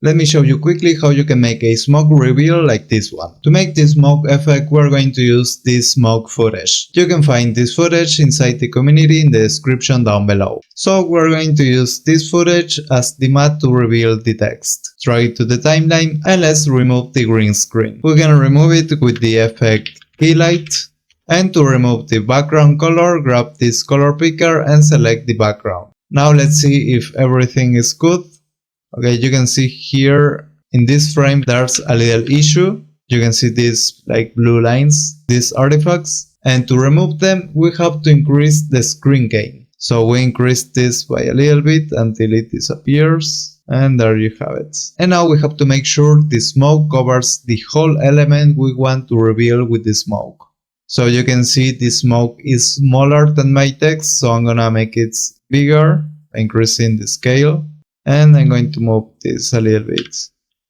Let me show you quickly how you can make a smoke reveal like this one. To make this smoke effect, we're going to use this smoke footage. You can find this footage inside the community in the description down below. So we're going to use this footage as the matte to reveal the text. Drag it to the timeline and let's remove the green screen. We're gonna remove it with the effect key light. And to remove the background color, grab this color picker and select the background. Now let's see if everything is good. Okay, you can see here in this frame there's a little issue. You can see these like blue lines, these artifacts. And to remove them, we have to increase the screen gain. So we increase this by a little bit until it disappears. And there you have it. And now we have to make sure the smoke covers the whole element we want to reveal with the smoke. So you can see the smoke is smaller than my text, so I'm gonna make it bigger, increasing the scale. And I'm going to move this a little bit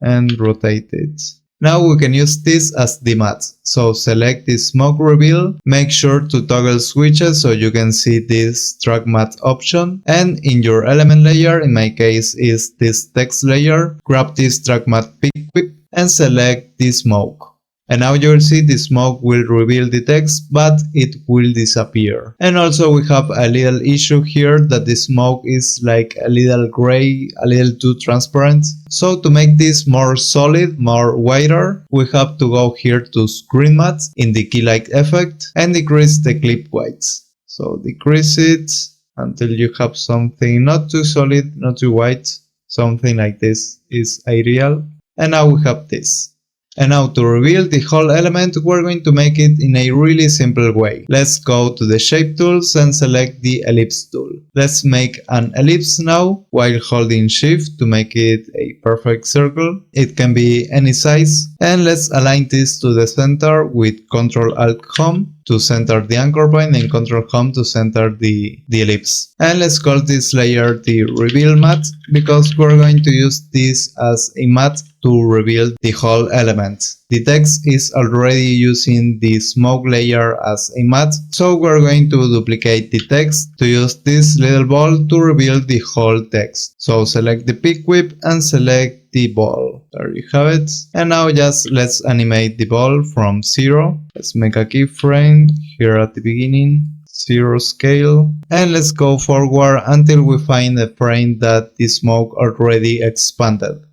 and rotate it. Now we can use this as the matte. So select the smoke reveal, make sure to toggle switches so you can see this track matte option. And in your element layer, in my case is this text layer, grab this track matte pick whip and select the smoke. And now you will see the smoke will reveal the text, but it will disappear. And also we have a little issue here that the smoke is like a little gray, a little too transparent. So to make this more solid, more whiter, we have to go here to screen matte in the key light effect and decrease the clip whites. So decrease it until you have something not too solid, not too white. Something like this is ideal. And now we have this. And now to reveal the whole element, we're going to make it in a really simple way. Let's go to the shape tools and select the ellipse tool. Let's make an ellipse now while holding shift to make it a perfect circle. It can be any size. And let's align this to the center with Ctrl Alt Home to center the anchor point and Ctrl Home to center the ellipse. And let's call this layer the reveal matte because we're going to use this as a matte to reveal the whole element. The text is already using the smoke layer as a matte, so we're going to duplicate the text to use this little ball to reveal the whole text. So select the pick whip and select the ball. There you have it. And now just let's animate the ball from 0. Let's make a keyframe here at the beginning. 0 scale, and let's go forward until we find a frame that the smoke already expanded.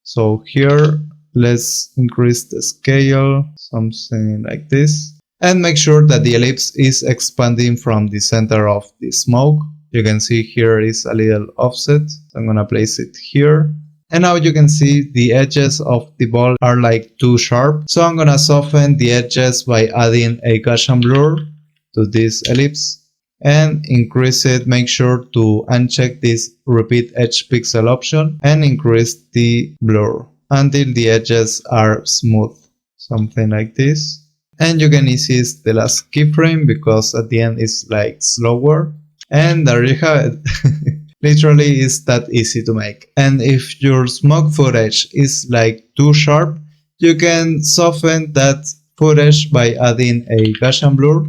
So here let's increase the scale, something like this, and make sure that the ellipse is expanding from the center of the smoke. You can see here is a little offset, so I'm gonna place it here. And now you can see the edges of the ball are like too sharp, so I'm gonna soften the edges by adding a Gaussian blur to this ellipse and increase it. Make sure to uncheck this repeat edge pixel option and increase the blur until the edges are smooth, something like this. And you can easy the last keyframe because at the end it's like slower, and there you have it. Literally it's that easy to make. And if your smoke footage is like too sharp, you can soften that footage by adding a Gaussian blur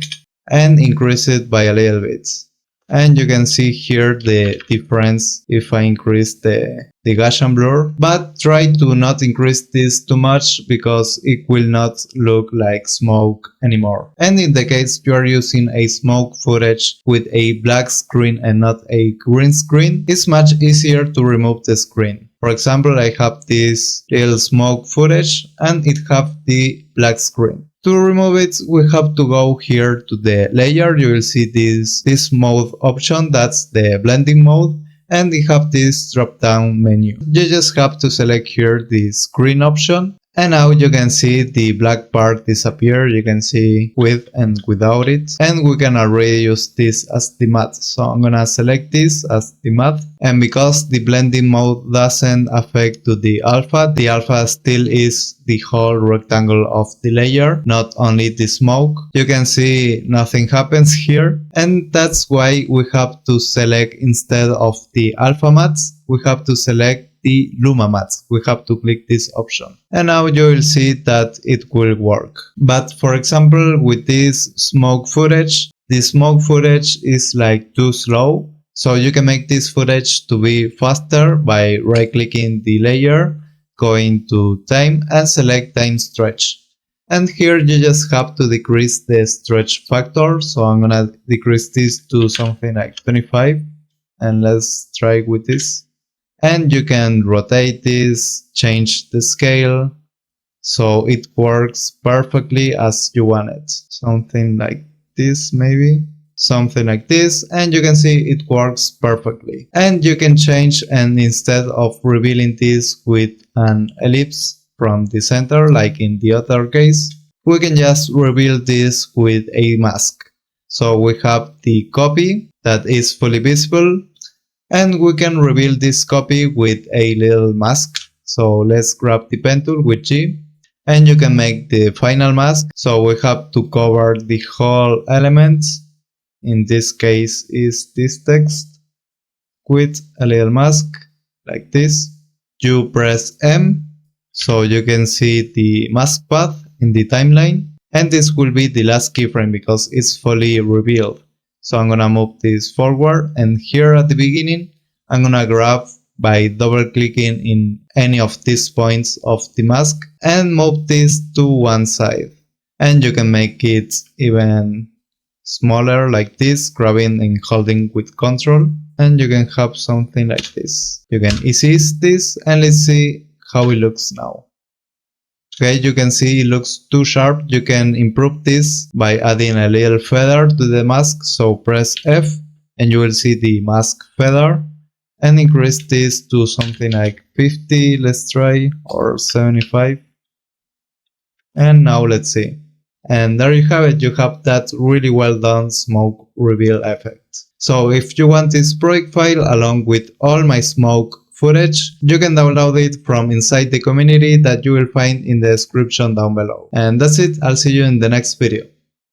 and increase it by a little bit. And you can see here the difference if I increase the Gaussian blur, but try to not increase this too much because it will not look like smoke anymore. And in the case you are using a smoke footage with a black screen and not a green screen, it's much easier to remove the screen. For example, I have this little smoke footage and it have the black screen. To remove it, we have to go here to the layer. You will see this mode option, that's the blending mode, and we have this drop down menu. You just have to select here the screen option, and now you can see the black part disappear. You can see with and without it, and we can already use this as the matte. So I'm gonna select this as the matte, and because the blending mode doesn't affect to the alpha still is the whole rectangle of the layer, not only the smoke. You can see nothing happens here, and that's why we have to select, instead of the alpha matte, we have to select the Luma matte. We have to click this option, and now you will see that it will work. But for example, with this smoke footage, the smoke footage is like too slow, so you can make this footage to be faster by right clicking the layer going to time and select time stretch. And here you just have to decrease the stretch factor, so I'm gonna decrease this to something like 25, and let's try with this. And you can rotate this, change the scale, so it works perfectly as you want it. Something like this maybe. Something like this, and you can see it works perfectly. And you can change, and instead of revealing this with an ellipse from the center like in the other case, we can just reveal this with a mask. So we have the copy that is fully visible, and we can reveal this copy with a little mask. So let's grab the pen tool with G, and you can make the final mask. So we have to cover the whole element. In this case is this text with a little mask like this. You press M so you can see the mask path in the timeline, and this will be the last keyframe because it's fully revealed. So I'm gonna move this forward, and here at the beginning I'm gonna grab by double clicking in any of these points of the mask and move this to one side. And you can make it even smaller like this, grabbing and holding with Control, and you can have something like this. You can easy this, and let's see how it looks now. Okay, you can see it looks too sharp. You can improve this by adding a little feather to the mask, so press F and you will see the mask feather, and increase this to something like 50, let's try, or 75. And now let's see. And there you have it, you have that really well done smoke reveal effect. So if you want this project file along with all my smoke footage, you can download it from inside the community that you will find in the description down below. And that's it, I'll see you in the next video.